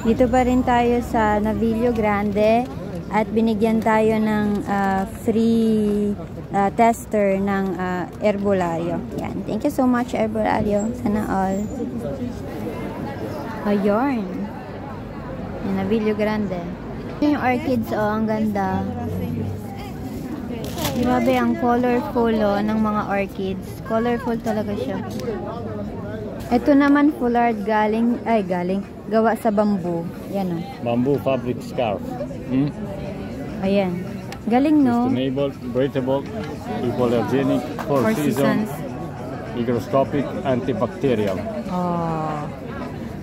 Dito pa rin tayo sa Navillo Grande at binigyan tayo ng free tester ng herbolario. Yan. Thank you so much, herbolario. Sana all. Ayun. Yung Navillo Grande. Yung orchids, oh, ang ganda. Grabe ang colorful ng mga orchids. Colorful talaga siya. Ito naman full art galing, gawa sa bamboo. Yan o. Bamboo fabric scarf. Ayan. Galing, no? Sustainable, breathable, hypoallergenic, four seasons, hygroscopic, antibacterial. Oh.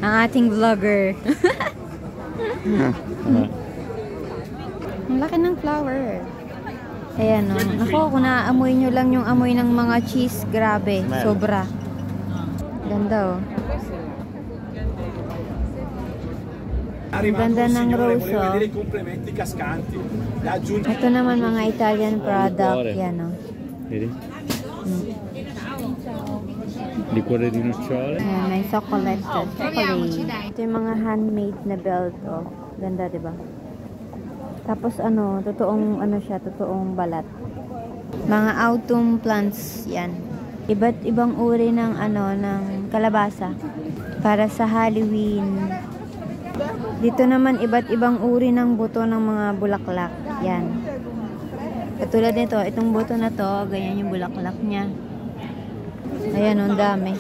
Ang ating vlogger. Ang laki ng flower. Ayan, no? Ako, kung naaamoy nyo lang yung amoy ng mga cheese, grabe. Sobra. Ganda, oh. Ganda ng rose, oh. Ito naman mga Italian product. Yan, oh. Liquore di nocciole. Ayan, may chocolate. Ito yung mga handmade na belt, oh. Ganda, diba? Tapos, totoong balat. Mga autumn plants, yan. Iba't ibang uri ng ng kalabasa para sa Halloween. Dito naman iba't ibang uri ng buto ng mga bulaklak. Yan. Katulad nito, itong buto na to, ganyan yung bulaklak niya. Ayan, ang dami.